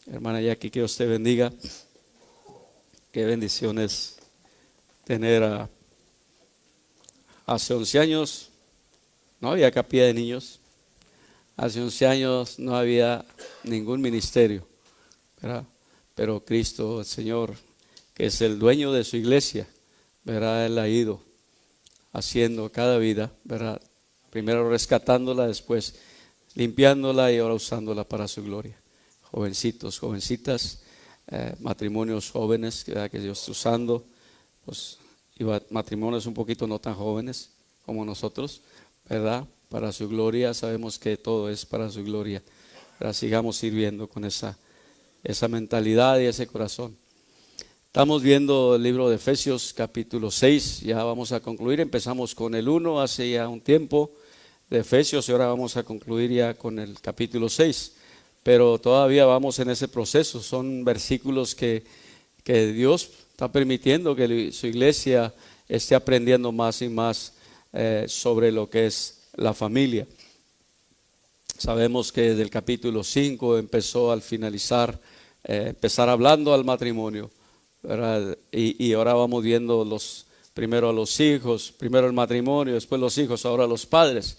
Hermana Jackie, que Dios te bendiga. Qué bendiciones tener hace 11 años no había capilla de niños. Hace 11 años no había ningún ministerio, ¿verdad? Pero Cristo, el Señor, que es el dueño de su iglesia, ¿verdad? Él ha ido haciendo cada vida, ¿verdad? Primero rescatándola, después limpiándola y ahora usándola para su gloria. Jovencitos, jovencitas, matrimonios jóvenes que Dios está usando, pues, y matrimonios un poquito no tan jóvenes como nosotros, ¿verdad? Para su gloria. Sabemos que todo es para su gloria. Pero sigamos sirviendo con esa mentalidad y ese corazón. Estamos viendo el libro de Efesios capítulo 6, ya vamos a concluir. Empezamos con el 1 hace ya un tiempo de Efesios y ahora vamos a concluir ya con el capítulo 6. Pero todavía vamos en ese proceso. Son versículos que Dios está permitiendo que su iglesia esté aprendiendo más y más sobre lo que es la familia. Sabemos que desde el capítulo 5 empezó al finalizar, empezar hablando al matrimonio, ¿verdad? Y ahora vamos viendo primero a los hijos, primero el matrimonio, después los hijos, ahora los padres.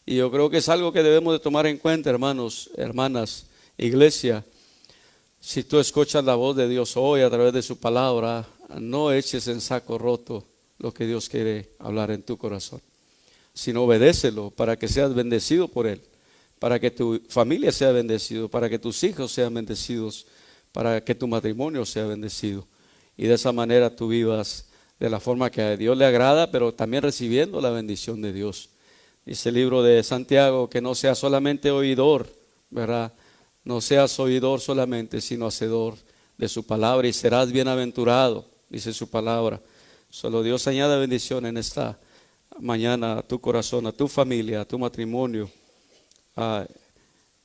Y yo creo que es algo que debemos de tomar en cuenta, hermanos, hermanas, iglesia. Si tú escuchas la voz de Dios hoy a través de su palabra, no eches en saco roto lo que Dios quiere hablar en tu corazón, sino obedécelo para que seas bendecido por Él, para que tu familia sea bendecido, para que tus hijos sean bendecidos, para que tu matrimonio sea bendecido. Y de esa manera tú vivas de la forma que a Dios le agrada, pero también recibiendo la bendición de Dios. Dice el libro de Santiago que no seas solamente oidor, ¿verdad? No seas oidor solamente, sino hacedor de su palabra y serás bienaventurado, dice su palabra. Solo Dios añade bendición en esta mañana a tu corazón, a tu familia, a tu matrimonio.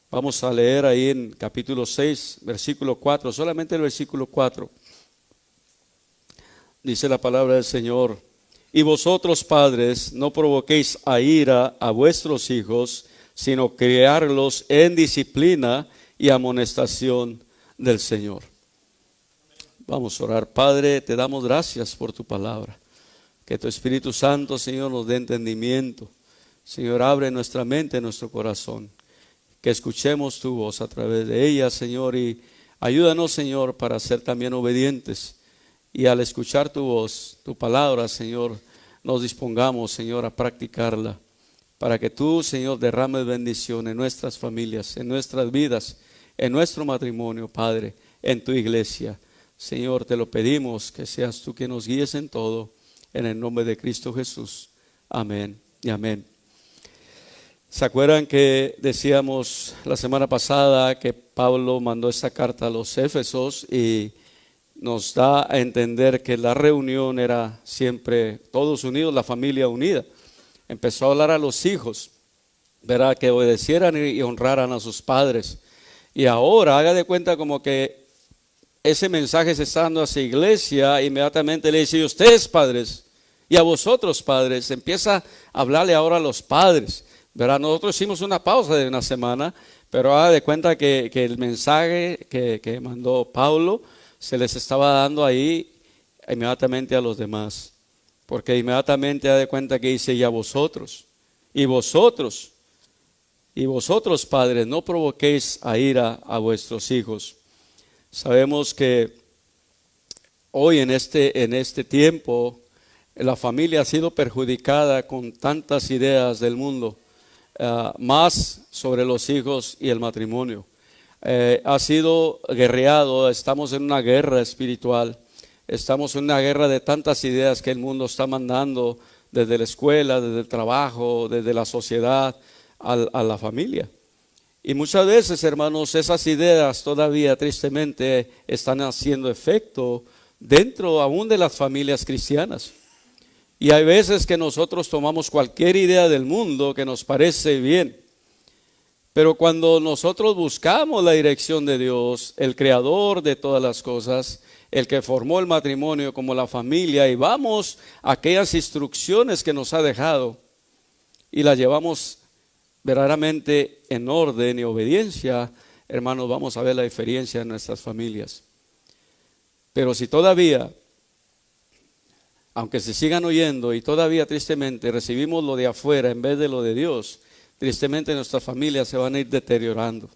Vamos a leer ahí en capítulo 6, versículo 4, solamente el versículo 4. Dice la palabra del Señor: y vosotros, padres, no provoquéis a ira a vuestros hijos, sino criarlos en disciplina y amonestación del Señor. Vamos a orar. Padre, te damos gracias por tu palabra. Que tu Espíritu Santo, Señor, nos dé entendimiento. Señor, abre nuestra mente, nuestro corazón. Que escuchemos tu voz a través de ella, Señor, y ayúdanos, Señor, para ser también obedientes. Y al escuchar tu voz, tu palabra, Señor, nos dispongamos, Señor, a practicarla. Para que tú, Señor, derrames bendición en nuestras familias, en nuestras vidas, en nuestro matrimonio, Padre, en tu iglesia. Señor, te lo pedimos, que seas tú quien nos guíes en todo, en el nombre de Cristo Jesús. Amén y amén. ¿Se acuerdan que decíamos la semana pasada que Pablo mandó esta carta a los Éfesos y nos da a entender que la reunión era siempre todos unidos, la familia unida? Empezó a hablar a los hijos, ¿verdad? Que obedecieran y honraran a sus padres. Y ahora haga de cuenta como que ese mensaje se está dando a su iglesia. Inmediatamente le dice: y ustedes, padres, y a vosotros, padres. Empieza a hablarle ahora a los padres, ¿verdad? Nosotros hicimos una pausa de una semana, pero haga de cuenta que el mensaje que mandó Pablo se les estaba dando ahí inmediatamente a los demás. Porque inmediatamente da de cuenta que dice: y a vosotros, y vosotros, padres, no provoquéis a ira a vuestros hijos. Sabemos que hoy en este tiempo la familia ha sido perjudicada con tantas ideas del mundo, más sobre los hijos y el matrimonio. Ha sido guerreado, estamos en una guerra espiritual. Estamos en una guerra de tantas ideas que el mundo está mandando desde la escuela, desde el trabajo, desde la sociedad a la familia. Y muchas veces, hermanos, esas ideas todavía tristemente están haciendo efecto dentro aún de las familias cristianas. Y hay veces que nosotros tomamos cualquier idea del mundo que nos parece bien. Pero cuando nosotros buscamos la dirección de Dios, el creador de todas las cosas, el que formó el matrimonio como la familia, y vamos a aquellas instrucciones que nos ha dejado y las llevamos verdaderamente en orden y obediencia, hermanos, vamos a ver la diferencia en nuestras familias. Pero si todavía, aunque se sigan oyendo y todavía tristemente recibimos lo de afuera en vez de lo de Dios, tristemente nuestras familias se van a ir deteriorando.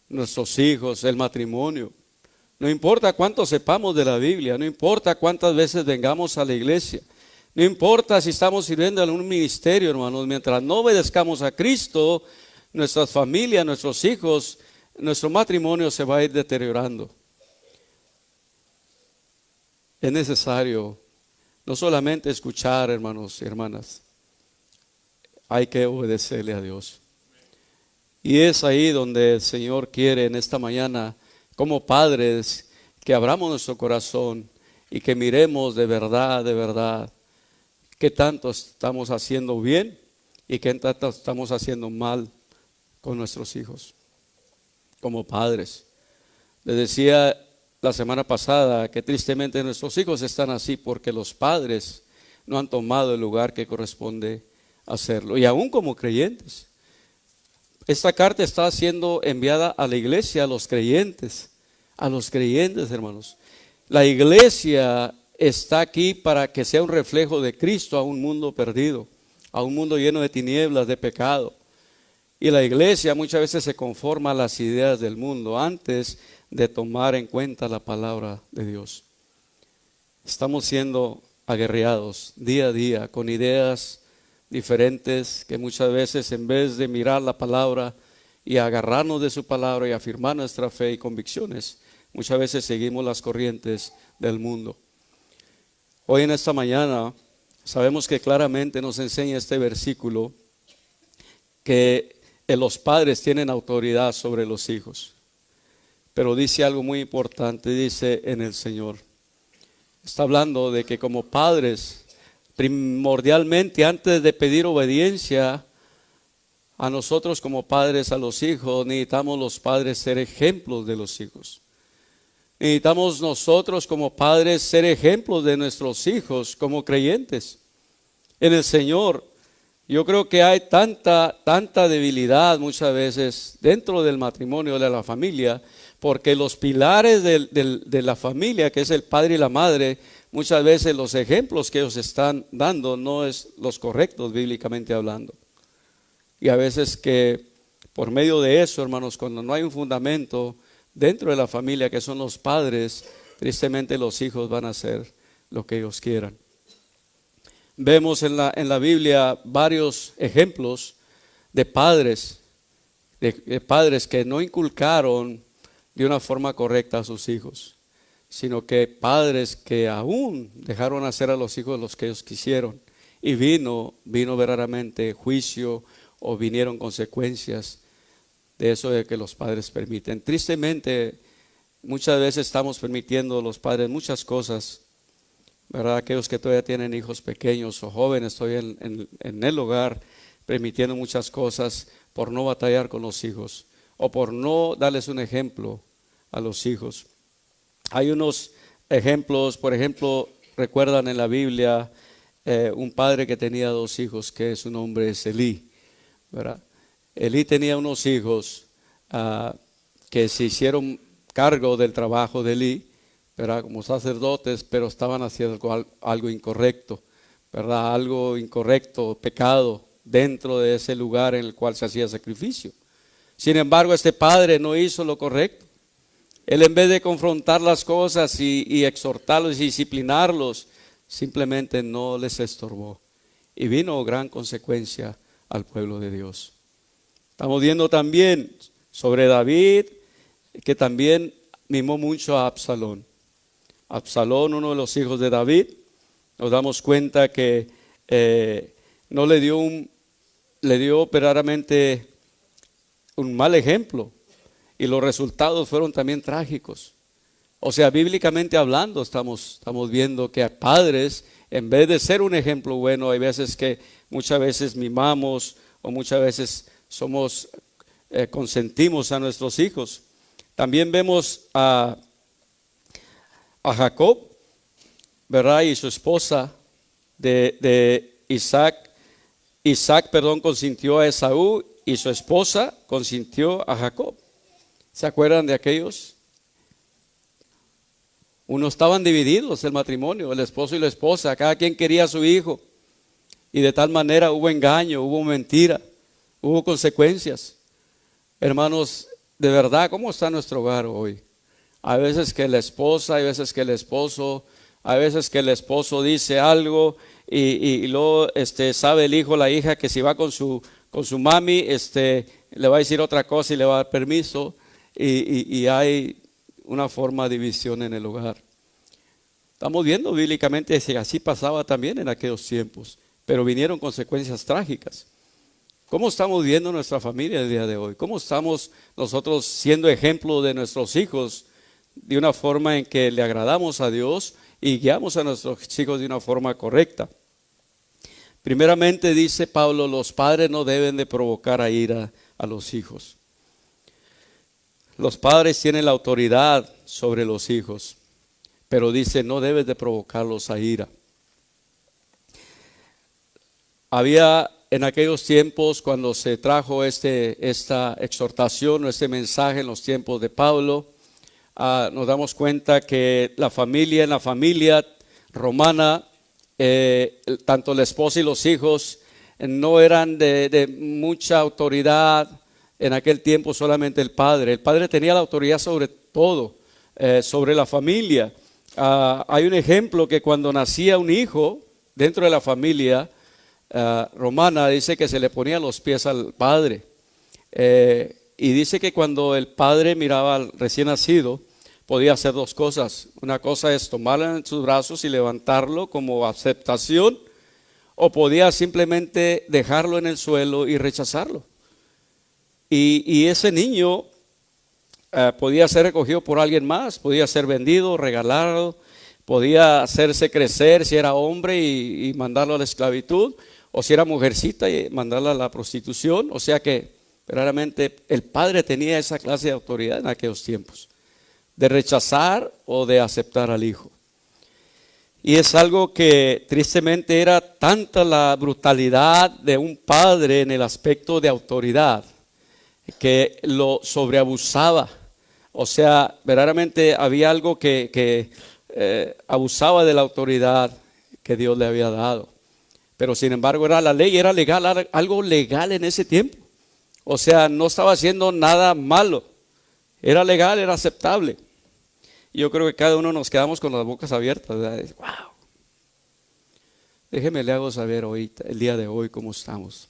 Nuestros hijos, el matrimonio. No importa cuánto sepamos de la Biblia, no importa cuántas veces vengamos a la iglesia, no importa si estamos sirviendo en un ministerio, hermanos, mientras no obedezcamos a Cristo, nuestras familias, nuestros hijos, nuestro matrimonio se va a ir deteriorando. Es necesario no solamente escuchar, hermanos y hermanas, hay que obedecerle a Dios. Y es ahí donde el Señor quiere en esta mañana, como padres, que abramos nuestro corazón y que miremos de verdad, qué tanto estamos haciendo bien y qué tanto estamos haciendo mal con nuestros hijos, como padres. Les decía la semana pasada que tristemente nuestros hijos están así porque los padres no han tomado el lugar que corresponde hacerlo. Y aún como creyentes. Esta carta está siendo enviada a la iglesia, a los creyentes, hermanos. La iglesia está aquí para que sea un reflejo de Cristo a un mundo perdido, a un mundo lleno de tinieblas, de pecado. Y la iglesia muchas veces se conforma a las ideas del mundo antes de tomar en cuenta la palabra de Dios. Estamos siendo aguerriados día a día con ideas diferentes que muchas veces en vez de mirar la palabra y agarrarnos de su palabra y afirmar nuestra fe y convicciones, muchas veces seguimos las corrientes del mundo. Hoy en esta mañana sabemos que claramente nos enseña este versículo que los padres tienen autoridad sobre los hijos. Pero dice algo muy importante, dice en el Señor. Está hablando de que como padres, primordialmente antes de pedir obediencia a nosotros como padres, a los hijos, necesitamos los padres ser ejemplos de los hijos. Necesitamos nosotros como padres ser ejemplos de nuestros hijos como creyentes en el Señor. Yo creo que hay tanta debilidad muchas veces dentro del matrimonio, de la familia, porque los pilares de la familia, que es el padre y la madre, muchas veces los ejemplos que ellos están dando no es los correctos bíblicamente hablando. Y a veces que por medio de eso, hermanos, cuando no hay un fundamento dentro de la familia que son los padres, tristemente los hijos van a hacer lo que ellos quieran. Vemos en la Biblia varios ejemplos de padres que no inculcaron de una forma correcta a sus hijos, sino que padres que aún dejaron hacer a los hijos los que ellos quisieron, y vino verdaderamente juicio o vinieron consecuencias de eso de que los padres permiten. Tristemente, muchas veces estamos permitiendo a los padres muchas cosas, ¿verdad? Aquellos que todavía tienen hijos pequeños o jóvenes todavía en el hogar, permitiendo muchas cosas por no batallar con los hijos o por no darles un ejemplo a los hijos. Hay unos ejemplos, por ejemplo, recuerdan en la Biblia un padre que tenía dos hijos, que su nombre es Elí, ¿verdad? Elí tenía unos hijos que se hicieron cargo del trabajo de Elí, ¿verdad? Como sacerdotes, pero estaban haciendo algo incorrecto, ¿verdad? Algo incorrecto, pecado, dentro de ese lugar en el cual se hacía sacrificio. Sin embargo, este padre no hizo lo correcto. Él, en vez de confrontar las cosas y exhortarlos y disciplinarlos, simplemente no les estorbó. Y vino gran consecuencia al pueblo de Dios. Estamos viendo también sobre David, que también mimó mucho a Absalón. Absalón, uno de los hijos de David, nos damos cuenta que no le dio verdaderamente un mal ejemplo, y los resultados fueron también trágicos. O sea, bíblicamente hablando, estamos viendo que a padres, en vez de ser un ejemplo bueno, hay veces que muchas veces mimamos o muchas veces consentimos a nuestros hijos. También vemos a Jacob, ¿verdad? Y su esposa de Isaac. Isaac, consintió a Esaú y su esposa consintió a Jacob. ¿Se acuerdan de aquellos? Unos estaban divididos el matrimonio, el esposo y la esposa, cada quien quería a su hijo. Y de tal manera hubo engaño, hubo mentira, hubo consecuencias. Hermanos, de verdad, ¿cómo está nuestro hogar hoy? Hay veces que la esposa, hay veces que el esposo, hay veces que el esposo dice algo y luego sabe el hijo, la hija, que si va con su mami, le va a decir otra cosa y le va a dar permiso. Y hay una forma de división en el hogar. Estamos viendo bíblicamente que así pasaba también en aquellos tiempos, pero vinieron consecuencias trágicas. ¿Cómo estamos viendo nuestra familia el día de hoy? ¿Cómo estamos nosotros siendo ejemplo de nuestros hijos de una forma en que le agradamos a Dios y guiamos a nuestros hijos de una forma correcta? Primeramente dice Pablo, los padres no deben de provocar a ira a los hijos. Los padres tienen la autoridad sobre los hijos, pero dice no debes de provocarlos a ira. Había en aquellos tiempos, cuando se trajo esta exhortación o este mensaje en los tiempos de Pablo, nos damos cuenta que en la familia romana, tanto la esposa y los hijos no eran de mucha autoridad. En aquel tiempo solamente el padre. El padre tenía la autoridad sobre todo, sobre la familia. Hay un ejemplo que cuando nacía un hijo dentro de la familia romana, dice que se le ponía los pies al padre. Y dice que cuando el padre miraba al recién nacido, podía hacer dos cosas. Una cosa es tomarlo en sus brazos y levantarlo como aceptación, o podía simplemente dejarlo en el suelo y rechazarlo. Y ese niño podía ser recogido por alguien más, podía ser vendido, regalado, podía hacerse crecer si era hombre y mandarlo a la esclavitud, o si era mujercita y mandarla a la prostitución. O sea que verdaderamente el padre tenía esa clase de autoridad en aquellos tiempos, de rechazar o de aceptar al hijo. Y es algo que tristemente era tanta la brutalidad de un padre en el aspecto de autoridad, que lo sobreabusaba. O sea, verdaderamente había algo que abusaba de la autoridad que Dios le había dado. Pero sin embargo era la ley, era legal, algo legal en ese tiempo. O sea, no estaba haciendo nada malo. Era legal, era aceptable. Y yo creo que cada uno nos quedamos con las bocas abiertas, ¿verdad? ¡Wow! Déjeme le hago saber hoy, el día de hoy, cómo estamos.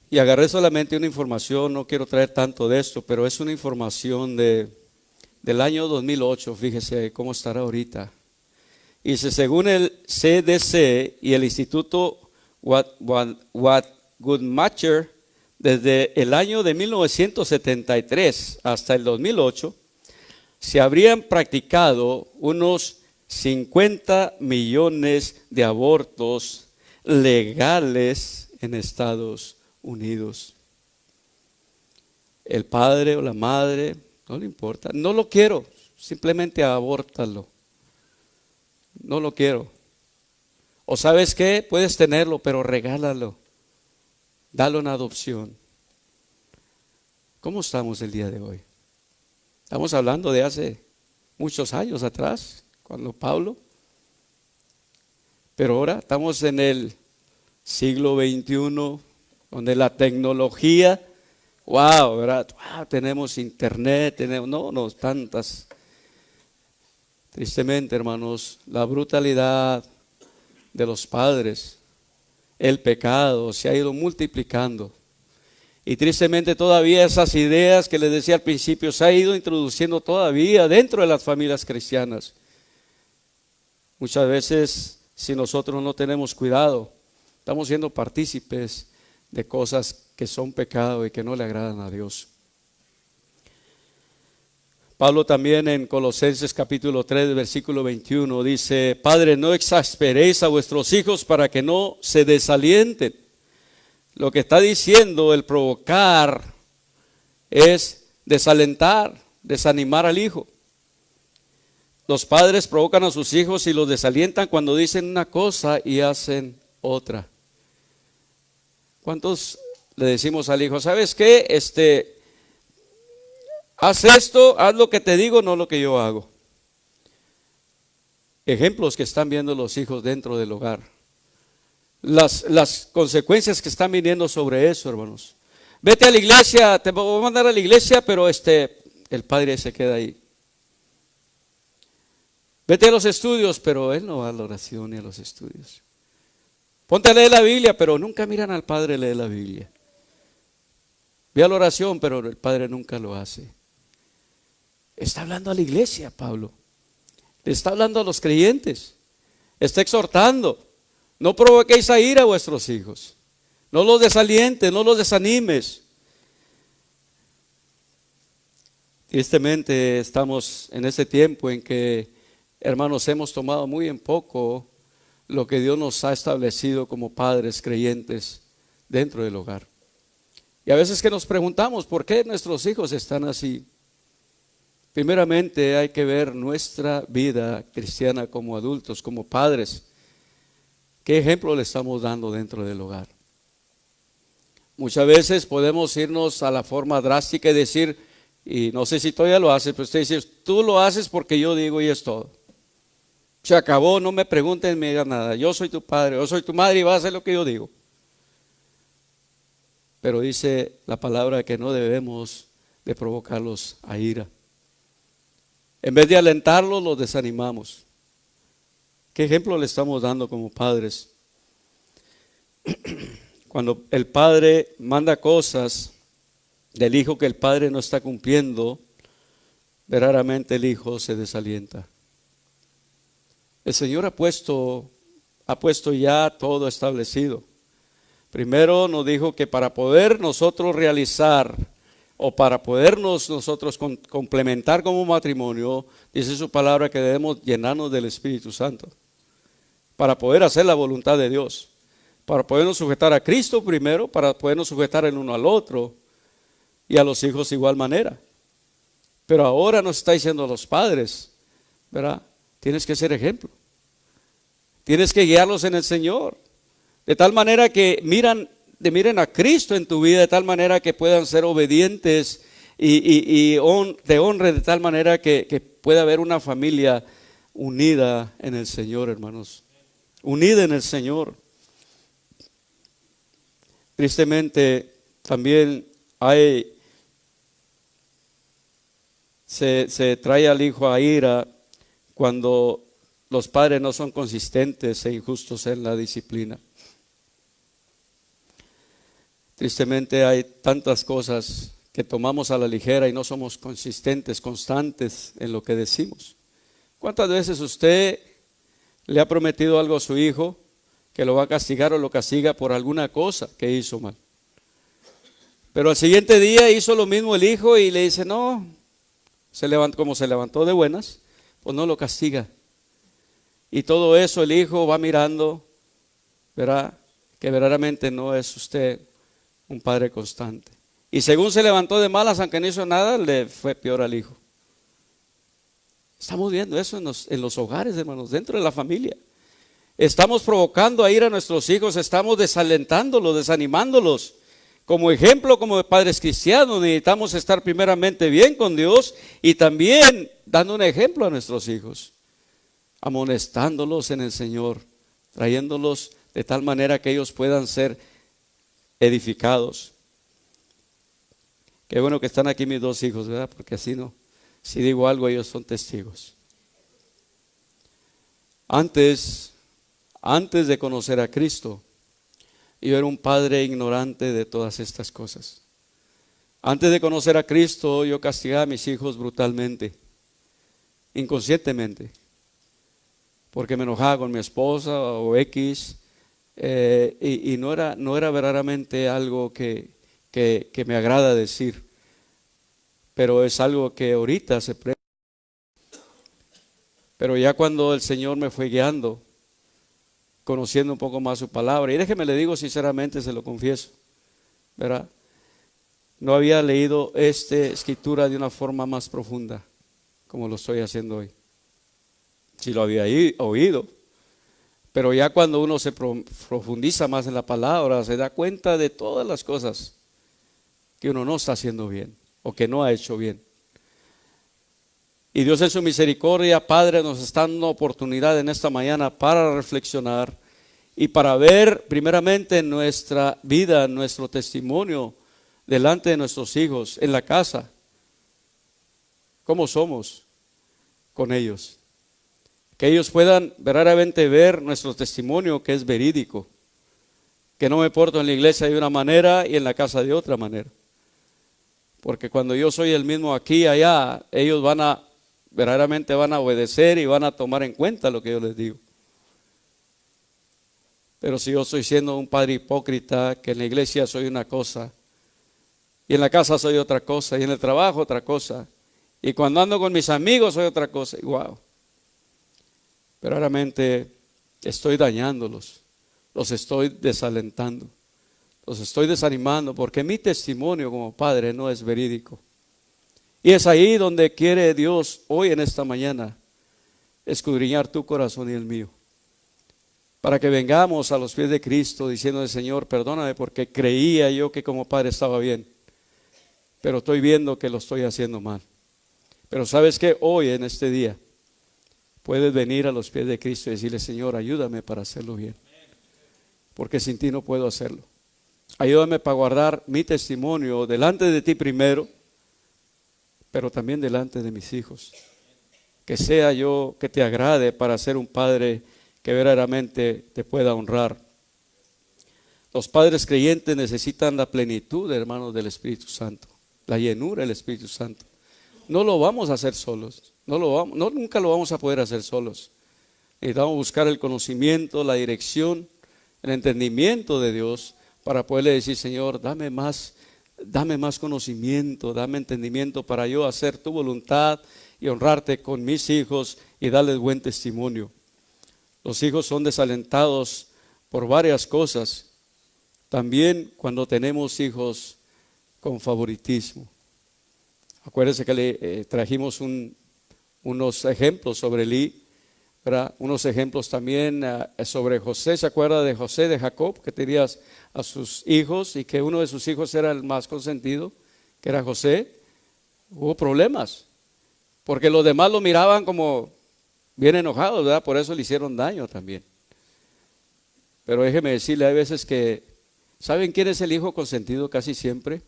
Y agarré solamente una información, no quiero traer tanto de esto, pero es una información del año 2008, fíjese cómo estará ahorita. Y dice, según el CDC y el Instituto Guttmacher, desde el año de 1973 hasta el 2008, se habrían practicado unos 50 millones de abortos legales en Estados Unidos. El padre o la madre, no le importa, no lo quiero, simplemente abórtalo. No lo quiero. O sabes qué, puedes tenerlo, pero regálalo. Dalo en adopción. ¿Cómo estamos el día de hoy? Estamos hablando de hace muchos años atrás, cuando Pablo. Pero ahora estamos en el siglo XXI, donde la tecnología, wow, ¿verdad? Wow, tenemos internet, tenemos tantas. Tristemente, hermanos, la brutalidad de los padres, el pecado se ha ido multiplicando. Y tristemente todavía esas ideas que les decía al principio se ha ido introduciendo todavía dentro de las familias cristianas. Muchas veces, si nosotros no tenemos cuidado, estamos siendo partícipes de cosas que son pecado y que no le agradan a Dios. Pablo también en Colosenses capítulo 3, versículo 21 dice, Padre, no exasperéis a vuestros hijos para que no se desalienten. Lo que está diciendo el provocar es desalentar, desanimar al hijo. Los padres provocan a sus hijos y los desalientan cuando dicen una cosa y hacen otra. ¿Cuántos le decimos al hijo, sabes qué? haz esto, haz lo que te digo, no lo que yo hago. Ejemplos que están viendo los hijos dentro del hogar. Las consecuencias que están viniendo sobre eso, hermanos. Vete a la iglesia, te voy a mandar a la iglesia, pero el padre se queda ahí. Vete a los estudios, pero él no va a la oración ni a los estudios. Ponte a leer la Biblia, pero nunca miran al padre leer la Biblia. Ve a la oración, pero el padre nunca lo hace. Está hablando a la iglesia, Pablo. Le está hablando a los creyentes. Está exhortando. No provoquéis a ira a vuestros hijos. No los desalientes, no los desanimes. Tristemente estamos en ese tiempo en que, hermanos, hemos tomado muy en poco lo que Dios nos ha establecido como padres creyentes dentro del hogar. Y a veces que nos preguntamos por qué nuestros hijos están así. Primeramente hay que ver nuestra vida cristiana como adultos, como padres. ¿Qué ejemplo le estamos dando dentro del hogar? Muchas veces podemos irnos a la forma drástica y decir, y no sé si todavía lo haces, pero usted dice, tú lo haces porque yo digo y es todo. Se acabó, no me pregunten, me digan nada. Yo soy tu padre, yo soy tu madre y vas a hacer lo que yo digo. Pero dice la palabra que no debemos de provocarlos a ira. En vez de alentarlos, los desanimamos. ¿Qué ejemplo le estamos dando como padres? Cuando el padre manda cosas del hijo que el padre no está cumpliendo, verdaderamente el hijo se desalienta. El Señor ha puesto ya todo establecido. Primero nos dijo que para poder nosotros realizar o para podernos nosotros complementar como matrimonio, dice su palabra que debemos llenarnos del Espíritu Santo para poder hacer la voluntad de Dios, para podernos sujetar a Cristo primero, para podernos sujetar el uno al otro y a los hijos de igual manera. Pero ahora nos está diciendo a los padres, ¿verdad? Tienes que ser ejemplo. Tienes que guiarlos en el Señor. De tal manera que miren a Cristo en tu vida, de tal manera que puedan ser obedientes y te honren de tal manera que pueda haber una familia unida en el Señor, hermanos. Unida en el Señor. Tristemente también se trae al hijo a ira cuando los padres no son consistentes e injustos en la disciplina. Tristemente hay tantas cosas que tomamos a la ligera y no somos consistentes, constantes en lo que decimos. ¿Cuántas veces usted le ha prometido algo a su hijo que lo va a castigar o lo castiga por alguna cosa que hizo mal? Pero al siguiente día hizo lo mismo el hijo y le dice, no, como se levantó de buenas, pues no lo castiga. Y todo eso el hijo va mirando, verá que verdaderamente no es usted un padre constante. Y según se levantó de malas, aunque no hizo nada, le fue peor al hijo. Estamos viendo eso en los hogares, hermanos, dentro de la familia. Estamos provocando a ir a nuestros hijos, estamos desalentándolos, desanimándolos. Como ejemplo, como padres cristianos, necesitamos estar primeramente bien con Dios y también dando un ejemplo a nuestros hijos, amonestándolos en el Señor, trayéndolos de tal manera que ellos puedan ser edificados. Qué bueno que están aquí mis dos hijos, ¿verdad? Porque así no, si digo algo ellos son testigos. Antes de conocer a Cristo, yo era un padre ignorante de todas estas cosas. Antes de conocer a Cristo, yo castigaba a mis hijos brutalmente, inconscientemente, porque me enojaba con mi esposa o X, y no era verdaderamente algo que me agrada decir, pero es algo que ahorita se presta. Pero ya cuando el Señor me fue guiando, conociendo un poco más su palabra, y déjeme le digo sinceramente, se lo confieso, ¿verdad? No había leído esta escritura de una forma más profunda como lo estoy haciendo hoy. Sí lo había oído, pero ya cuando uno se profundiza más en la palabra, se da cuenta de todas las cosas que uno no está haciendo bien o que no ha hecho bien. Y Dios en su misericordia, Padre, nos está dando oportunidad en esta mañana para reflexionar y para ver primeramente nuestra vida, nuestro testimonio delante de nuestros hijos, en la casa, cómo somos con ellos. Que ellos puedan verdaderamente ver nuestro testimonio que es verídico, que no me porto en la iglesia de una manera y en la casa de otra manera. Porque cuando yo soy el mismo aquí y allá, ellos verdaderamente van a obedecer y van a tomar en cuenta lo que yo les digo. Pero si yo estoy siendo un padre hipócrita, que en la iglesia soy una cosa, y en la casa soy otra cosa, y en el trabajo otra cosa, y cuando ando con mis amigos soy otra cosa, y wow. Verdaderamente estoy dañándolos, los estoy desalentando, los estoy desanimando, porque mi testimonio como padre no es verídico. Y es ahí donde quiere Dios hoy en esta mañana escudriñar tu corazón y el mío, para que vengamos a los pies de Cristo diciendo: Señor, perdóname porque creía yo que como padre estaba bien, pero estoy viendo que lo estoy haciendo mal. Pero sabes que hoy en este día puedes venir a los pies de Cristo y decirle: Señor, ayúdame para hacerlo bien, porque sin ti no puedo hacerlo. Ayúdame para guardar mi testimonio delante de ti primero, pero también delante de mis hijos. Que sea yo, que te agrade para ser un padre que verdaderamente te pueda honrar. Los padres creyentes necesitan la plenitud, hermanos, del Espíritu Santo, la llenura del Espíritu Santo. No lo vamos a hacer solos, nunca lo vamos a poder hacer solos. Necesitamos buscar el conocimiento, la dirección, el entendimiento de Dios para poderle decir: Señor, dame más conocimiento, dame entendimiento para yo hacer tu voluntad y honrarte con mis hijos y darles buen testimonio. Los hijos son desalentados por varias cosas. También cuando tenemos hijos con favoritismo. Acuérdense que le trajimos unos ejemplos sobre Elí, ¿verdad? Unos ejemplos también sobre José. ¿Se acuerda de José, de Jacob, que tenía a sus hijos y que uno de sus hijos era el más consentido, que era José? Hubo problemas, porque los demás lo miraban como bien enojados, ¿verdad? Por eso le hicieron daño también. Pero déjeme decirle, hay veces que, ¿saben quién es el hijo consentido casi siempre?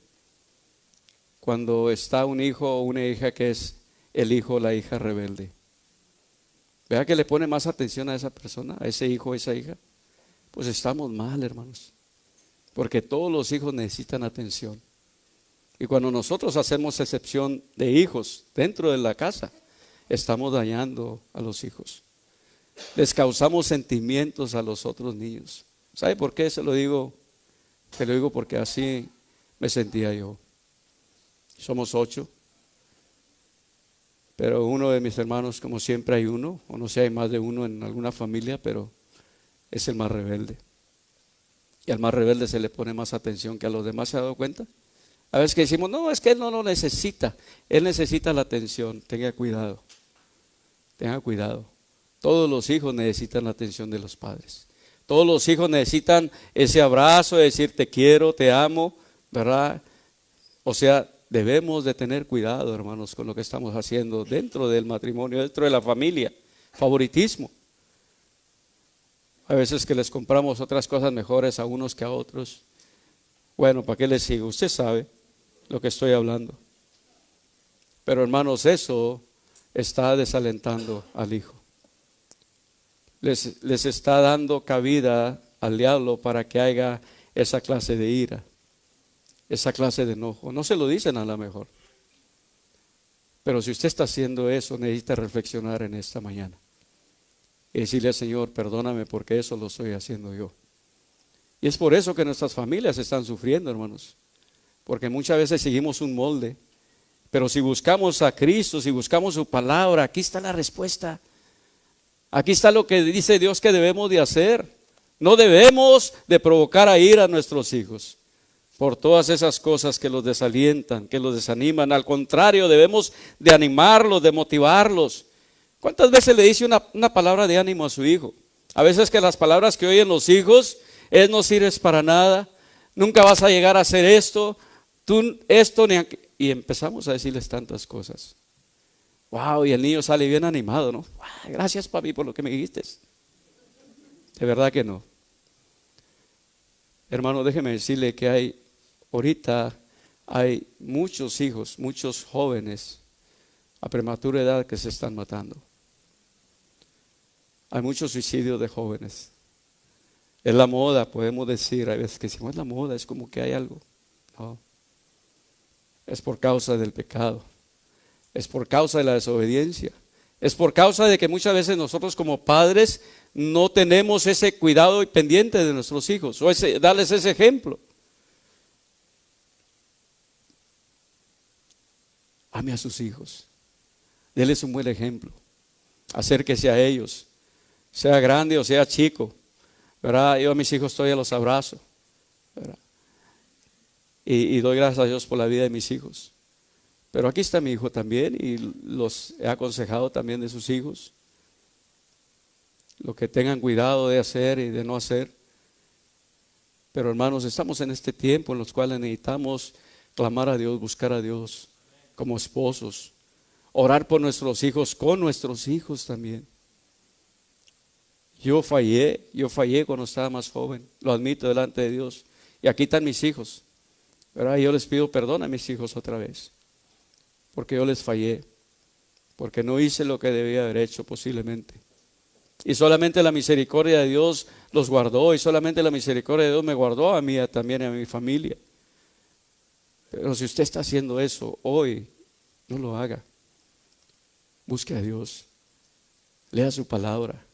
Cuando está un hijo o una hija que es el hijo o la hija rebelde. ¿Vea que le pone más atención a esa persona, a ese hijo o esa hija? Pues estamos mal, hermanos, porque todos los hijos necesitan atención. Y cuando nosotros hacemos excepción de hijos dentro de la casa, estamos dañando a los hijos. Les causamos sentimientos a los otros niños. ¿Sabe por qué se lo digo? Se lo digo porque así me sentía yo. Somos 8, pero uno de mis hermanos, como siempre hay uno, o no sé, hay más de uno en alguna familia, pero es el más rebelde. Y al más rebelde se le pone más atención que a los demás. ¿Se ha dado cuenta? A veces que decimos: no, es que él no lo necesita, él necesita la atención. Tenga cuidado, tenga cuidado. Todos los hijos necesitan la atención de los padres. Todos los hijos necesitan ese abrazo de decir: te quiero, te amo, ¿verdad? O sea, debemos de tener cuidado, hermanos, con lo que estamos haciendo dentro del matrimonio, dentro de la familia. Favoritismo. A veces que les compramos otras cosas mejores a unos que a otros. Bueno, ¿para qué les sigo? Usted sabe lo que estoy hablando. Pero hermanos, eso está desalentando al hijo. Les está dando cabida al diablo para que haya esa clase de ira, esa clase de enojo. No se lo dicen a lo mejor. Pero si usted está haciendo eso, necesita reflexionar en esta mañana y decirle al Señor: perdóname porque eso lo estoy haciendo yo. Y es por eso que nuestras familias están sufriendo, hermanos, porque muchas veces seguimos un molde. Pero si buscamos a Cristo, si buscamos su palabra, aquí está la respuesta. Aquí está lo que dice Dios que debemos de hacer. No debemos de provocar a ira a nuestros hijos por todas esas cosas que los desalientan, que los desaniman. Al contrario, debemos de animarlos, de motivarlos. ¿Cuántas veces le dice una palabra de ánimo a su hijo? A veces que las palabras que oyen los hijos es: no sirves para nada, nunca vas a llegar a hacer esto, tú esto ni aquello. Y empezamos a decirles tantas cosas. Wow, y el niño sale bien animado, ¿no? Gracias, papi, por lo que me dijiste. De verdad que no. Hermano, déjeme decirle que ahorita hay muchos hijos, muchos jóvenes a prematura edad que se están matando. Hay muchos suicidios de jóvenes. Es la moda, podemos decir, a veces que si no es la moda, es como que hay algo. No, es por causa del pecado, es por causa de la desobediencia, es por causa de que muchas veces nosotros como padres no tenemos ese cuidado y pendiente de nuestros hijos, o darles ese ejemplo. Ame a sus hijos, déles un buen ejemplo, acérquese a ellos, sea grande o sea chico, ¿verdad? Yo a mis hijos todavía los abrazo, ¿verdad? Y doy gracias a Dios por la vida de mis hijos. Pero aquí está mi hijo también y los he aconsejado también de sus hijos, lo que tengan cuidado de hacer y de no hacer. Pero hermanos, estamos en este tiempo en los cuales necesitamos clamar a Dios, buscar a Dios como esposos, orar por nuestros hijos, con nuestros hijos también. Yo fallé cuando estaba más joven, lo admito delante de Dios. Y aquí están mis hijos, ¿verdad? Y yo les pido perdón a mis hijos otra vez, porque yo les fallé, porque no hice lo que debía haber hecho posiblemente. Y solamente la misericordia de Dios los guardó, y solamente la misericordia de Dios me guardó a mí también y a mi familia. Pero si usted está haciendo eso hoy, no lo haga. Busque a Dios, lea su palabra,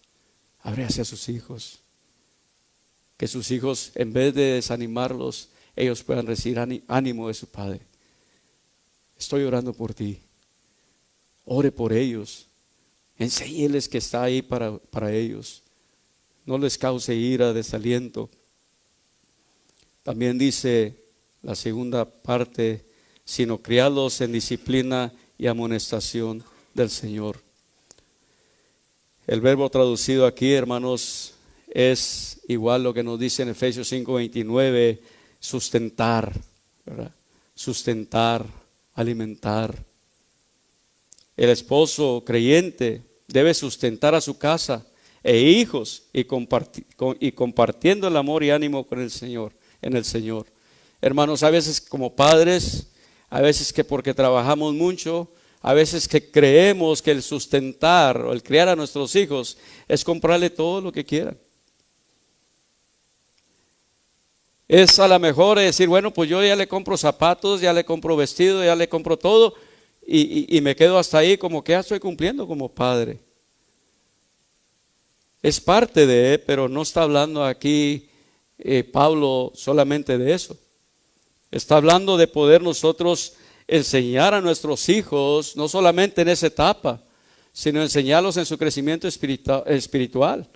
ábrase a sus hijos. Que sus hijos, en vez de desanimarlos, ellos puedan recibir ánimo de su Padre. Estoy orando por ti. Ore por ellos. Enséñeles que está ahí para ellos. No les cause ira, desaliento. También dice la segunda parte, sino criadlos en disciplina y amonestación del Señor. El verbo traducido aquí, hermanos, es igual lo que nos dice en Efesios 5:29, sustentar, ¿verdad? Sustentar, alimentar. El esposo creyente debe sustentar a su casa e hijos y compartiendo el amor y ánimo con el Señor, en el Señor. Hermanos, a veces como padres, a veces que porque trabajamos mucho, a veces que creemos que el sustentar o el criar a nuestros hijos es comprarle todo lo que quieran. Es a lo mejor decir, bueno, pues yo ya le compro zapatos, ya le compro vestido, ya le compro todo y me quedo hasta ahí como que ya estoy cumpliendo como padre. Es parte de, pero no está hablando aquí Pablo solamente de eso. Está hablando de poder nosotros enseñar a nuestros hijos, no solamente en esa etapa, sino enseñarlos en su crecimiento espiritual,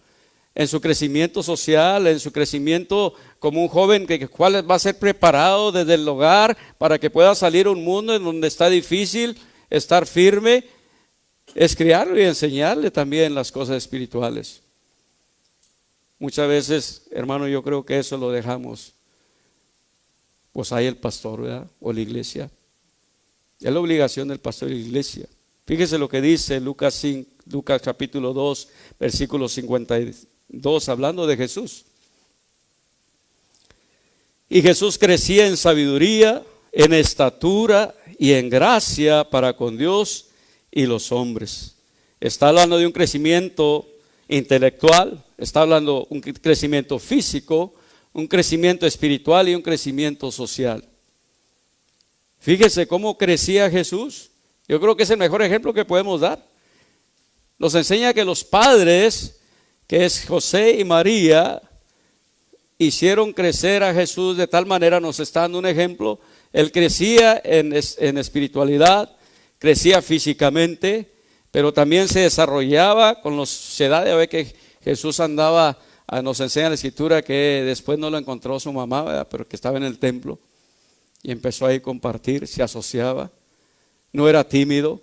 en su crecimiento social, en su crecimiento como un joven cual va a ser preparado desde el hogar para que pueda salir a un mundo en donde está difícil estar firme. Es criarlo y enseñarle también las cosas espirituales. Muchas veces, hermano, yo creo que eso lo dejamos, pues hay el pastor, ¿verdad? O la iglesia. Es la obligación del pastor y la iglesia. Fíjese lo que dice Lucas capítulo 2, versículo 52, hablando de Jesús. Y Jesús crecía en sabiduría, en estatura y en gracia para con Dios y los hombres. Está hablando de un crecimiento intelectual, está hablando de un crecimiento físico, un crecimiento espiritual y un crecimiento social. Fíjese cómo crecía Jesús. Yo creo que es el mejor ejemplo que podemos dar. Nos enseña que los padres, que es José y María, hicieron crecer a Jesús de tal manera, nos está dando un ejemplo. Él crecía en espiritualidad, crecía físicamente, pero también se desarrollaba con la sociedad. Ya ve que Jesús andaba, nos enseña la escritura que después no lo encontró su mamá, ¿verdad? Pero que estaba en el templo y empezó ahí a compartir, se asociaba, no era tímido,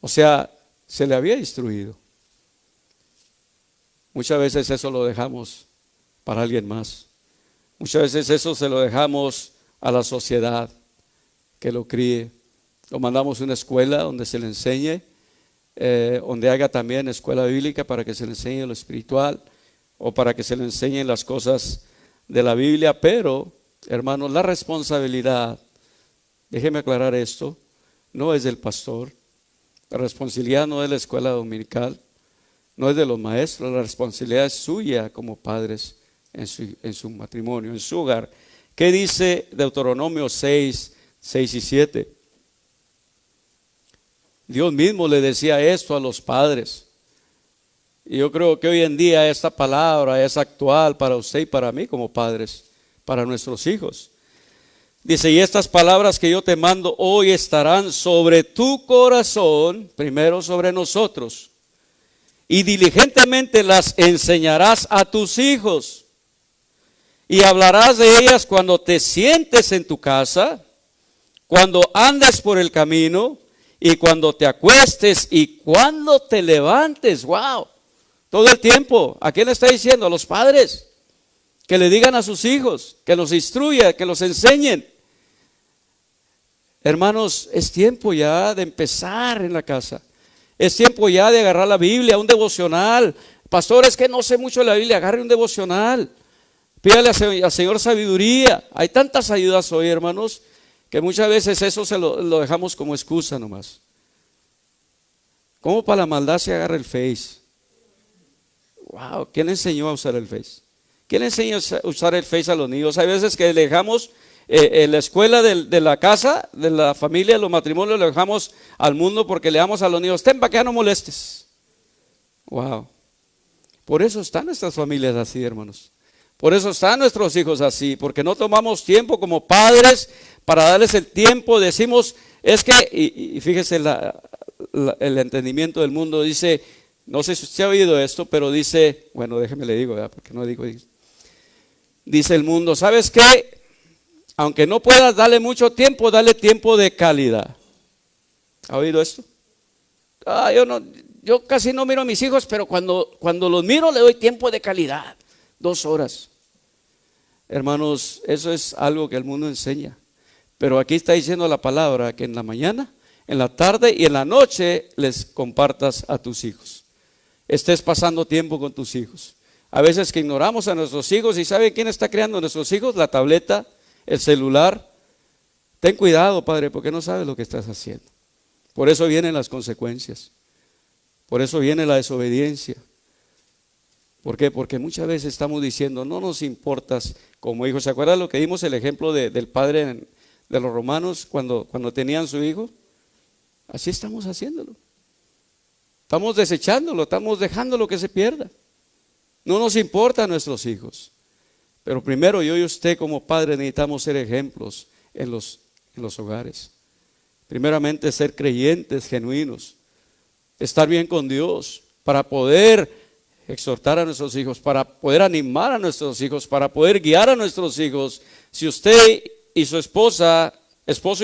o sea, se le había instruido. Muchas veces eso lo dejamos para alguien más. Muchas veces eso se lo dejamos a la sociedad, que lo críe, Lo mandamos a una escuela donde se le enseñe, donde haga también escuela bíblica para que se le enseñe lo espiritual o para que se le enseñen las cosas de la Biblia. Pero, hermanos, la responsabilidad, déjeme aclarar esto, no es del pastor. La responsabilidad no es de la escuela dominical, no es de los maestros. La responsabilidad es suya como padres en su matrimonio, en su hogar. ¿Qué dice Deuteronomio 6, 6 y 7? Dios mismo le decía esto a los padres. Y yo creo que hoy en día esta palabra es actual para usted y para mí como padres, para nuestros hijos. Dice, y estas palabras que yo te mando hoy estarán sobre tu corazón, primero sobre nosotros, y diligentemente las enseñarás a tus hijos, y hablarás de ellas cuando te sientes en tu casa, cuando andes por el camino, y cuando te acuestes, y cuando te levantes. ¡Wow! Todo el tiempo. ¿A quién le está diciendo? A los padres. Que le digan a sus hijos, que los instruya, que los enseñen. Hermanos, es tiempo ya de empezar en la casa. Es tiempo ya de agarrar la Biblia, un devocional. Pastor, es que no sé mucho de la Biblia, agarre un devocional. Pídale al Señor sabiduría. Hay tantas ayudas hoy, hermanos, que muchas veces eso lo dejamos como excusa nomás. ¿Cómo para la maldad se agarra el Face? Wow, ¿quién le enseñó a usar el Face? ¿Quién le enseñó a usar el Face a los niños? Hay veces que le dejamos la escuela de la casa, de la familia, de los matrimonios, lo dejamos al mundo porque le damos a los niños, ten para que no molestes. Wow. Por eso están nuestras familias así, hermanos. Por eso están nuestros hijos así, porque no tomamos tiempo como padres para darles el tiempo. Decimos, es que, y fíjese el entendimiento del mundo, dice, no sé si usted ha oído esto, pero dice, bueno, déjeme le digo, ¿verdad? Porque no digo, dice el mundo, ¿sabes qué? Aunque no puedas darle mucho tiempo, dale tiempo de calidad. ¿Ha oído esto? Yo casi no miro a mis hijos, pero cuando los miro le doy tiempo de calidad, 2 horas. Hermanos, eso es algo que el mundo enseña. Pero aquí está diciendo la palabra que en la mañana, en la tarde y en la noche les compartas a tus hijos. Estés pasando tiempo con tus hijos. A veces que ignoramos a nuestros hijos, y ¿sabe quién está creando a nuestros hijos? La tableta, el celular. Ten cuidado, padre, porque no sabes lo que estás haciendo. Por eso vienen las consecuencias. Por eso viene la desobediencia. ¿Por qué? Porque muchas veces estamos diciendo, no nos importas como hijos. ¿Se acuerdan lo que dimos el ejemplo del padre de los romanos cuando tenían su hijo? Así estamos haciéndolo. Estamos desechándolo, estamos dejándolo que se pierda. No nos importa a nuestros hijos. Pero primero yo y usted como padre necesitamos ser ejemplos en los hogares. Primeramente ser creyentes genuinos, estar bien con Dios para poder exhortar a nuestros hijos, para poder animar a nuestros hijos, para poder guiar a nuestros hijos. Si usted y su esposo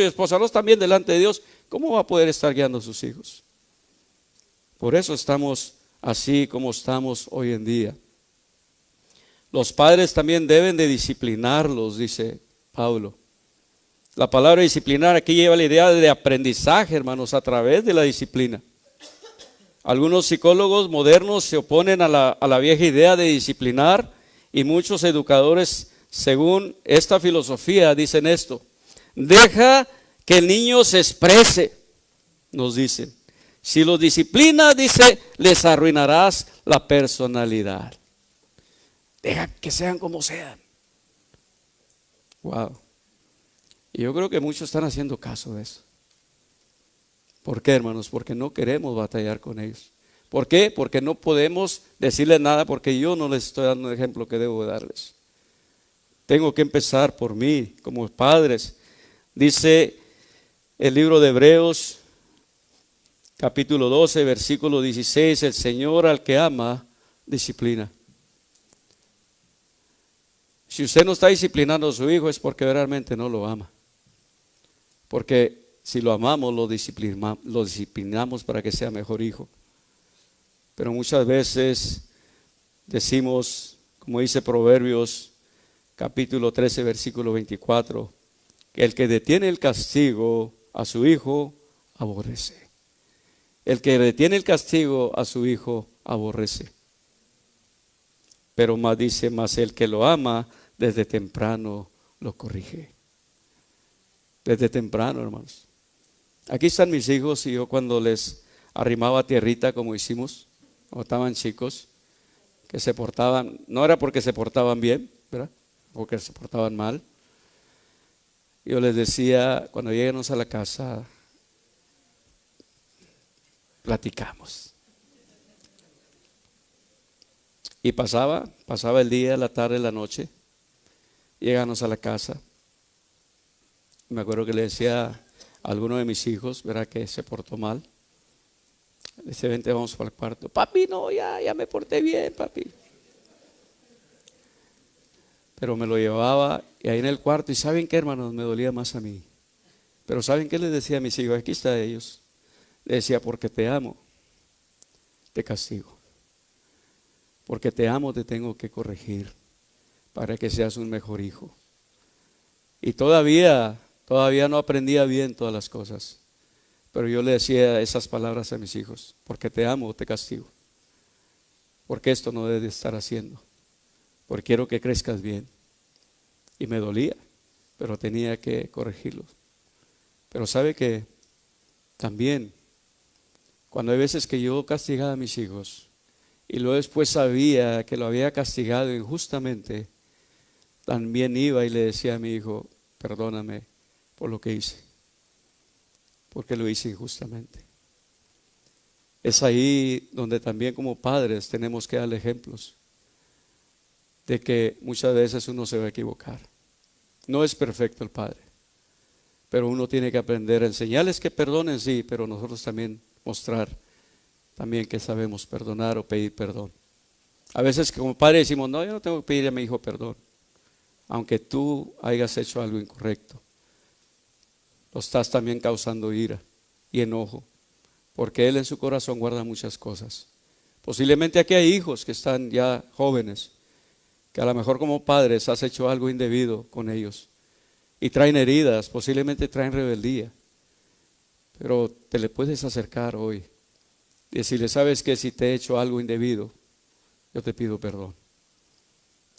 y esposa no están bien delante de Dios, ¿cómo va a poder estar guiando a sus hijos? Por eso estamos así como estamos hoy en día. Los padres también deben de disciplinarlos, dice Pablo. La palabra disciplinar aquí lleva la idea de aprendizaje, hermanos, a través de la disciplina. Algunos psicólogos modernos se oponen a la vieja idea de disciplinar, y muchos educadores, según esta filosofía, dicen esto: deja que el niño se exprese, nos dicen. Si los disciplinas, dice, les arruinarás la personalidad. Deja que sean como sean. Wow. Y yo creo que muchos están haciendo caso de eso. ¿Por qué, hermanos? Porque no queremos batallar con ellos. ¿Por qué? Porque no podemos decirles nada, porque yo no les estoy dando el ejemplo que debo darles. Tengo que empezar por mí, como padres. Dice el libro de Hebreos, capítulo 12, versículo 16, el Señor al que ama, disciplina. Si usted no está disciplinando a su hijo es porque realmente no lo ama. Porque si lo amamos, lo disciplinamos para que sea mejor hijo. Pero muchas veces decimos, como dice Proverbios, capítulo 13, versículo 24, que el que detiene el castigo a su hijo aborrece. El que retiene el castigo a su hijo aborrece. Pero más dice, más el que lo ama desde temprano lo corrige. Desde temprano, hermanos. Aquí están mis hijos y yo cuando les arrimaba tierrita como hicimos, cuando estaban chicos, que se portaban, no era porque se portaban bien, ¿verdad? Porque se portaban mal. Yo les decía, cuando lleguemos a la casa, platicamos. Y pasaba el día, la tarde, la noche, llegamos a la casa. Me acuerdo que le decía a alguno de mis hijos, ¿verdad?, que se portó mal. Le decía, vente, vamos para el cuarto. Papi, no, ya me porté bien, papi. Pero me lo llevaba y ahí en el cuarto, y ¿saben qué, hermanos? Me dolía más a mí. Pero ¿saben qué les decía a mis hijos? Aquí está ellos. Le decía, porque te amo, te castigo. Porque te amo, te tengo que corregir para que seas un mejor hijo. Y todavía no aprendía bien todas las cosas. Pero yo le decía esas palabras a mis hijos, porque te amo, te castigo. Porque esto no debe estar haciendo. Porque quiero que crezcas bien. Y me dolía, pero tenía que corregirlo. Pero sabe que también, cuando hay veces que yo castigaba a mis hijos, y luego después sabía que lo había castigado injustamente, también iba y le decía a mi hijo, perdóname por lo que hice, porque lo hice injustamente. Es ahí donde también como padres tenemos que darle ejemplos de que muchas veces uno se va a equivocar. No es perfecto el padre, pero uno tiene que aprender a enseñarles que perdonen, sí, pero nosotros también mostrar también que sabemos perdonar o pedir perdón. A veces que como padre decimos, no, yo no tengo que pedirle a mi hijo perdón, aunque tú hayas hecho algo incorrecto. Lo estás también causando ira y enojo, porque él en su corazón guarda muchas cosas. Posiblemente aquí hay hijos que están ya jóvenes, que a lo mejor como padres has hecho algo indebido con ellos y traen heridas, posiblemente traen rebeldía, pero te le puedes acercar hoy y decirle, sabes que si te he hecho algo indebido, yo te pido perdón.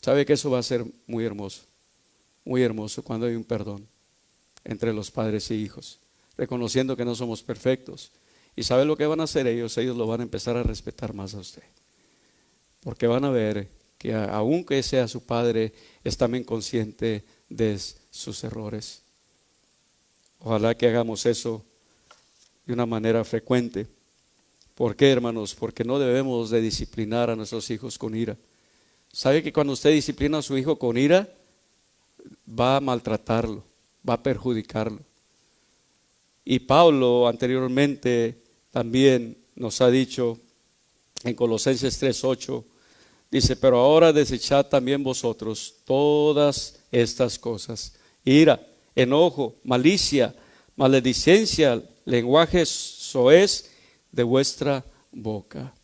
Sabe que eso va a ser muy hermoso cuando hay un perdón entre los padres y hijos, reconociendo que no somos perfectos. Y sabe lo que van a hacer ellos lo van a empezar a respetar más a usted, porque van a ver que aunque sea su padre, es también consciente de sus errores. Ojalá que hagamos eso de una manera frecuente. ¿Por qué, hermanos? Porque no debemos de disciplinar a nuestros hijos con ira. ¿Sabe que cuando usted disciplina a su hijo con ira, va a maltratarlo, va a perjudicarlo? Y Pablo anteriormente también nos ha dicho en Colosenses 3:8, dice, pero ahora desechad también vosotros todas estas cosas: ira, enojo, malicia, maledicencia, lenguaje soez de vuestra boca.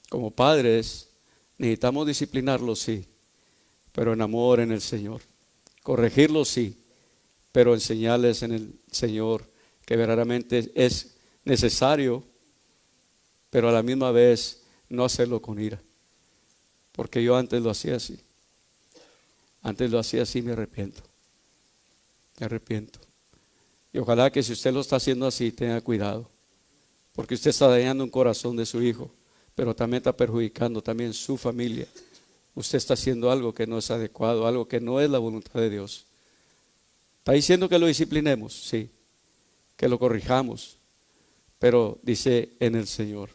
Como padres necesitamos disciplinarlos, sí, pero en amor en el Señor. Corregirlos, sí, pero enseñarles en el Señor que verdaderamente es necesario, pero a la misma vez no hacerlo con ira. Porque yo antes lo hacía así. Antes lo hacía así, me arrepiento. Me arrepiento. Y ojalá que si usted lo está haciendo así, tenga cuidado. Porque usted está dañando un corazón de su hijo, pero también está perjudicando también su familia. Usted está haciendo algo que no es adecuado, algo que no es la voluntad de Dios. Está diciendo que lo disciplinemos, sí, que lo corrijamos, pero dice en el Señor,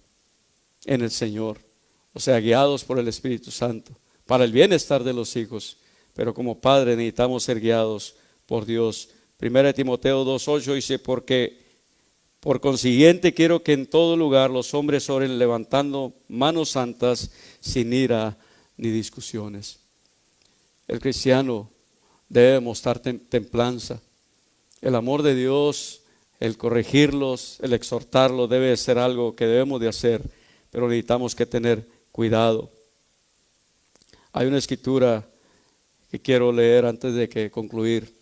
o sea, guiados por el Espíritu Santo, para el bienestar de los hijos, pero como padre necesitamos ser guiados por Dios. 1 Timoteo 2:8 dice, porque por consiguiente quiero que en todo lugar los hombres oren levantando manos santas sin ira ni discusiones. El cristiano debe mostrar templanza. El amor de Dios, el corregirlos, el exhortarlos debe ser algo que debemos de hacer, pero necesitamos que tener cuidado. Hay una escritura que quiero leer antes de que concluir.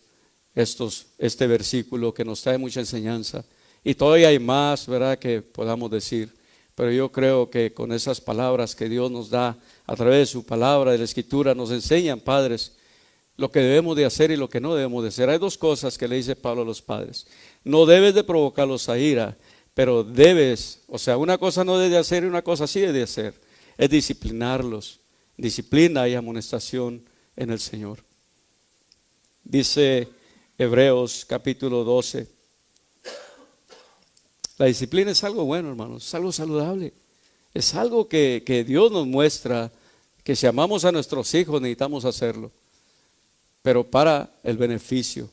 este versículo que nos trae mucha enseñanza. Y todavía hay más, ¿verdad?, que podamos decir. Pero yo creo que con esas palabras que Dios nos da a través de su palabra, de la Escritura, nos enseñan, padres, lo que debemos de hacer y lo que no debemos de hacer. Hay dos cosas que le dice Pablo a los padres. No debes de provocarlos a ira, pero debes, o sea, una cosa no debes de hacer y una cosa sí debes de hacer, es disciplinarlos. Disciplina y amonestación en el Señor. Dice Hebreos capítulo 12. La disciplina es algo bueno, hermanos, es algo saludable. Es algo que Dios nos muestra, que si amamos a nuestros hijos necesitamos hacerlo. Pero para el beneficio,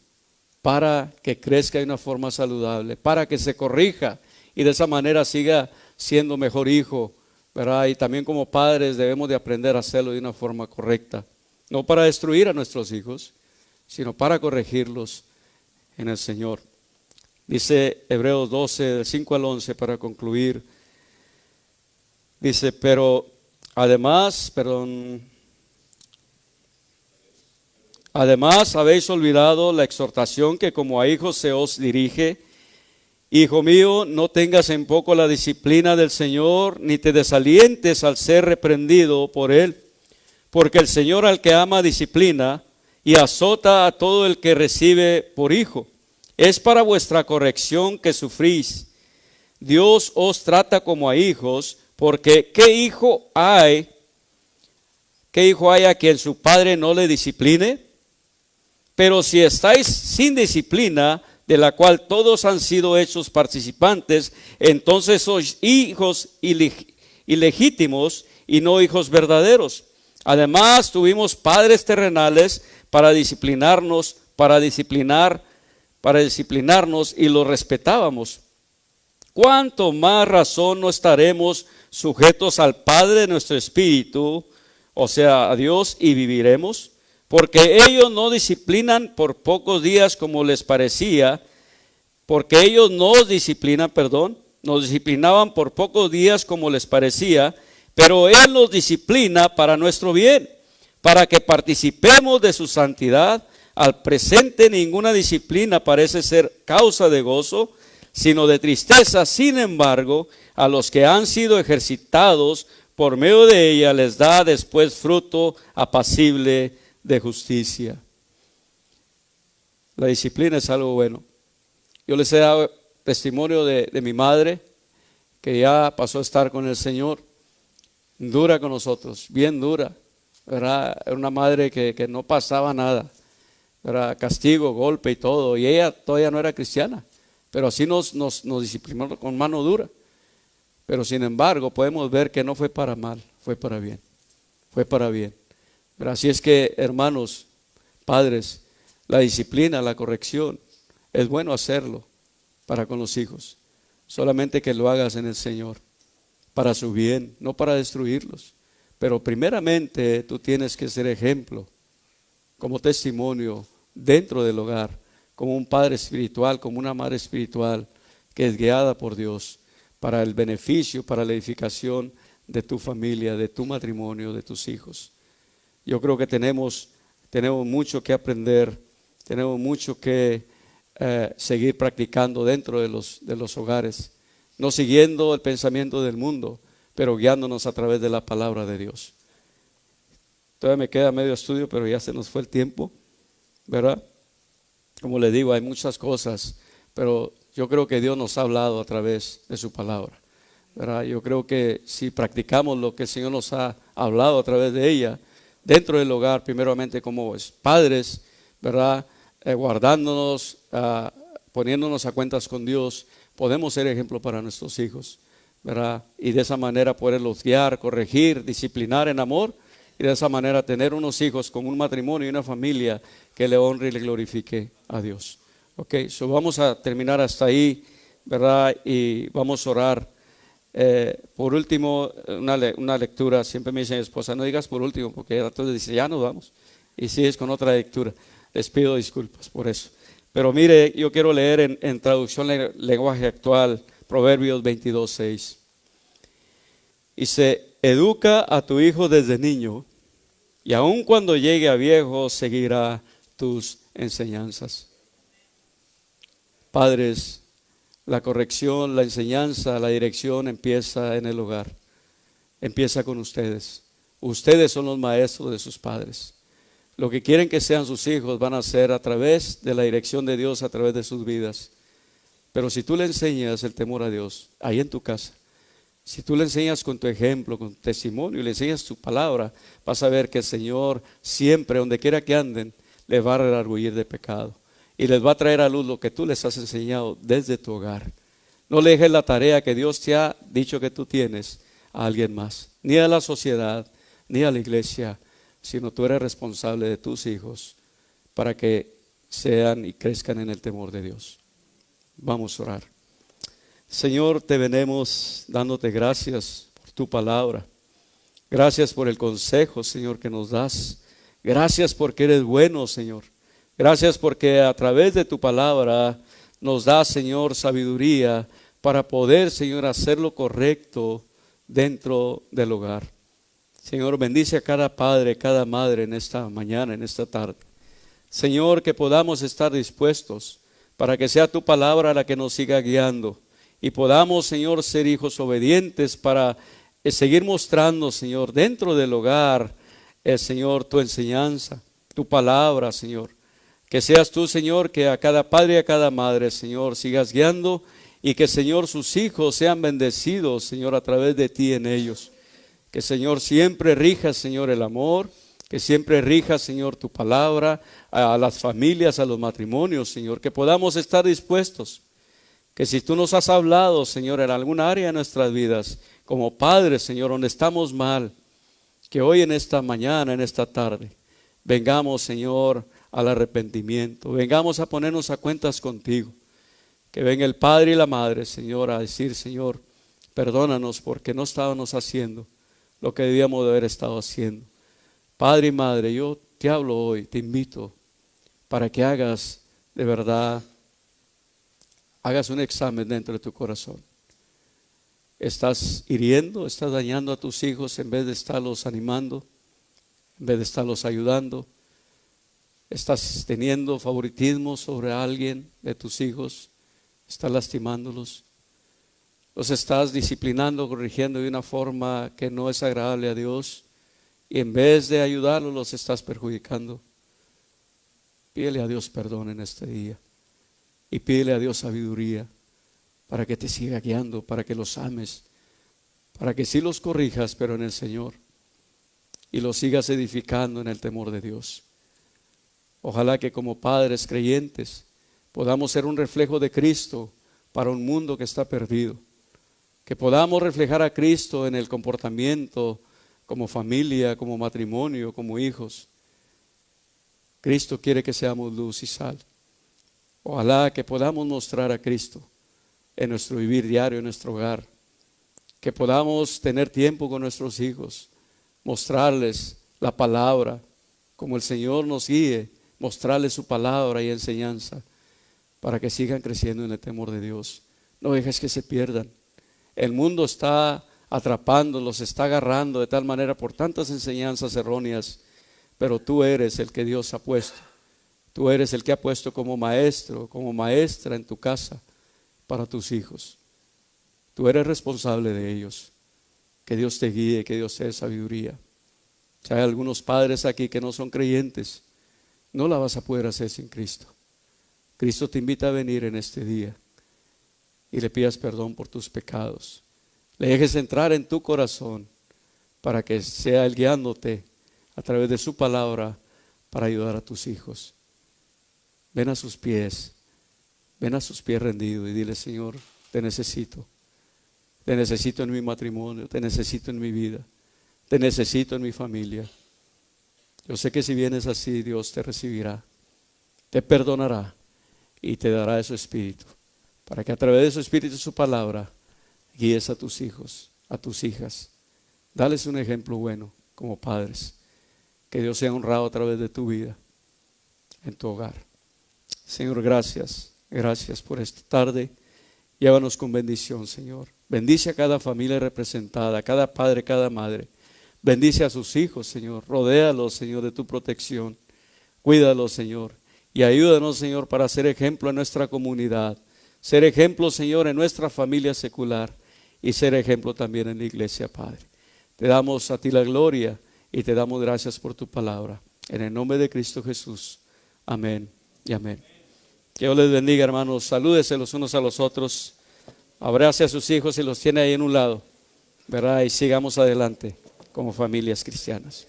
para que crezca de una forma saludable, para que se corrija y de esa manera siga siendo mejor hijo, ¿verdad? Y también como padres debemos de aprender a hacerlo de una forma correcta. No para destruir a nuestros hijos, sino para corregirlos en el Señor. Dice Hebreos 12, del 5 al 11, para concluir. Dice, pero además habéis olvidado la exhortación que como a hijos se os dirige. Hijo mío, no tengas en poco la disciplina del Señor, ni te desalientes al ser reprendido por Él. Porque el Señor al que ama disciplina y azota a todo el que recibe por hijo. Es para vuestra corrección que sufrís. Dios os trata como a hijos, porque ¿qué hijo hay a quien su padre no le discipline? Pero si estáis sin disciplina, de la cual todos han sido hechos participantes, entonces sois hijos ilegítimos y no hijos verdaderos. Además, tuvimos padres terrenales para disciplinarnos y los respetábamos. ¿Cuánto más razón no estaremos sujetos al Padre de nuestro espíritu, o sea, a Dios, y viviremos? Porque ellos no disciplinan por pocos días como les parecía, nos disciplinaban por pocos días como les parecía, pero Él nos disciplina para nuestro bien, para que participemos de su santidad. Al presente ninguna disciplina parece ser causa de gozo, sino de tristeza. Sin embargo, a los que han sido ejercitados por medio de ella les da después fruto apacible de justicia. La disciplina es algo bueno. Yo les he dado testimonio de mi madre, que ya pasó a estar con el Señor. Dura con nosotros, bien dura, ¿verdad? Era una madre que no pasaba nada, era castigo, golpe y todo, y ella todavía no era cristiana, pero así nos disciplinó con mano dura. Pero sin embargo podemos ver que no fue para mal, fue para bien, fue para bien. Pero así es que, hermanos, padres, la disciplina, la corrección, es bueno hacerlo para con los hijos, solamente que lo hagas en el Señor, para su bien, no para destruirlos. Pero primeramente tú tienes que ser ejemplo, como testimonio dentro del hogar, como un padre espiritual, como una madre espiritual que es guiada por Dios para el beneficio, para la edificación de tu familia, de tu matrimonio, de tus hijos. Yo creo que tenemos mucho que aprender, tenemos mucho que seguir practicando dentro de los hogares, no siguiendo el pensamiento del mundo, pero guiándonos a través de la palabra de Dios. Todavía me queda medio estudio, pero ya se nos fue el tiempo, ¿verdad? Como le digo, hay muchas cosas, pero yo creo que Dios nos ha hablado a través de su palabra, ¿verdad? Yo creo que si practicamos lo que el Señor nos ha hablado a través de ella, dentro del hogar, primeramente como padres, ¿verdad? Guardándonos, poniéndonos a cuentas con Dios, podemos ser ejemplo para nuestros hijos, ¿verdad? Y de esa manera poderlos guiar, corregir, disciplinar en amor, y de esa manera tener unos hijos con un matrimonio y una familia que le honre y le glorifique a Dios. Ok, vamos a terminar hasta ahí, ¿verdad? Y vamos a orar. Por último, una lectura. Siempre me dice mi esposa, no digas por último, porque entonces dice, ya nos vamos. Y sigues con otra lectura. Les pido disculpas por eso. Pero mire, yo quiero leer en traducción lenguaje actual, Proverbios 22:6. Dice, educa a tu hijo desde niño, y aun cuando llegue a viejo seguirá tus enseñanzas. Padres, la corrección, la enseñanza, la dirección empieza en el hogar. Empieza con ustedes. Ustedes son los maestros de sus padres. Lo que quieren que sean sus hijos van a ser a través de la dirección de Dios, a través de sus vidas. Pero si tú le enseñas el temor a Dios, ahí en tu casa, si tú le enseñas con tu ejemplo, con tu testimonio, y le enseñas tu palabra, vas a ver que el Señor siempre, donde quiera que anden, les va a redarguir de pecado. Y les va a traer a luz lo que tú les has enseñado desde tu hogar. No le dejes la tarea que Dios te ha dicho que tú tienes a alguien más, ni a la sociedad, ni a la iglesia, sino tú eres responsable de tus hijos para que sean y crezcan en el temor de Dios. Vamos a orar. Señor, te venimos dándote gracias por tu palabra. Gracias por el consejo, Señor, que nos das. Gracias porque eres bueno, Señor. Gracias porque a través de tu palabra nos das, Señor, sabiduría para poder, Señor, hacer lo correcto dentro del hogar. Señor, bendice a cada padre, cada madre en esta mañana, en esta tarde. Señor, que podamos estar dispuestos para que sea tu palabra la que nos siga guiando y podamos, Señor, ser hijos obedientes para seguir mostrando, Señor, dentro del hogar, Señor, tu enseñanza, tu palabra, Señor. Que seas tú, Señor, que a cada padre y a cada madre, Señor, sigas guiando y que, Señor, sus hijos sean bendecidos, Señor, a través de ti en ellos. Que, Señor, siempre rija, Señor, el amor, que siempre rija, Señor, tu palabra a las familias, a los matrimonios, Señor, que podamos estar dispuestos. Que si tú nos has hablado, Señor, en alguna área de nuestras vidas, como padres, Señor, donde estamos mal, que hoy en esta mañana, en esta tarde, vengamos, Señor, al arrepentimiento, vengamos a ponernos a cuentas contigo. Que venga el padre y la madre, Señor, a decir, Señor, perdónanos porque no estábamos haciendo lo que debíamos de haber estado haciendo. Padre y madre, yo te hablo hoy, te invito para que hagas de verdad, hagas un examen dentro de tu corazón. ¿Estás hiriendo, estás dañando a tus hijos en vez de estarlos animando, en vez de estarlos ayudando? ¿Estás teniendo favoritismo sobre alguien de tus hijos? ¿Estás lastimándolos? ¿Los estás disciplinando, corrigiendo de una forma que no es agradable a Dios? Y en vez de ayudarlos, los estás perjudicando. Pídele a Dios perdón en este día. Y pídele a Dios sabiduría para que te siga guiando, para que los ames, para que sí los corrijas, pero en el Señor. Y los sigas edificando en el temor de Dios. Ojalá que como padres creyentes podamos ser un reflejo de Cristo para un mundo que está perdido. Que podamos reflejar a Cristo en el comportamiento como familia, como matrimonio, como hijos. Cristo quiere que seamos luz y sal. Ojalá que podamos mostrar a Cristo en nuestro vivir diario, en nuestro hogar. Que podamos tener tiempo con nuestros hijos, mostrarles la palabra, como el Señor nos guíe, mostrarles su palabra y enseñanza, para que sigan creciendo en el temor de Dios. No dejes que se pierdan. El mundo está atrapándolos, está agarrando de tal manera por tantas enseñanzas erróneas, pero tú eres el que Dios ha puesto. Tú eres el que ha puesto como maestro, como maestra en tu casa para tus hijos. Tú eres responsable de ellos. Que Dios te guíe, que Dios te dé sabiduría. Si hay algunos padres aquí que no son creyentes, no la vas a poder hacer sin Cristo. Cristo te invita a venir en este día y le pidas perdón por tus pecados. Le dejes entrar en tu corazón para que sea Él guiándote a través de su palabra para ayudar a tus hijos. Ven a sus pies rendido y dile: Señor, te necesito en mi matrimonio, te necesito en mi vida, te necesito en mi familia. Yo sé que si vienes así, Dios te recibirá, te perdonará y te dará de su espíritu, para que a través de su espíritu y su palabra guíes a tus hijos, a tus hijas. Dales un ejemplo bueno como padres. Que Dios sea honrado a través de tu vida, en tu hogar. Señor, gracias por esta tarde. Llévanos con bendición, Señor. Bendice a cada familia representada, a cada padre, cada madre. Bendice a sus hijos, Señor. Rodéalos, Señor, de tu protección. Cuídalos, Señor. Y ayúdanos, Señor, para ser ejemplo en nuestra comunidad, ser ejemplo, Señor, en nuestra familia secular y ser ejemplo también en la iglesia, Padre. Te damos a ti la gloria y te damos gracias por tu palabra. En el nombre de Cristo Jesús. Amén y amén. Que Dios les bendiga, hermanos. Salúdese los unos a los otros. Abrace a sus hijos y los tiene ahí en un lado, ¿verdad? Y sigamos adelante como familias cristianas.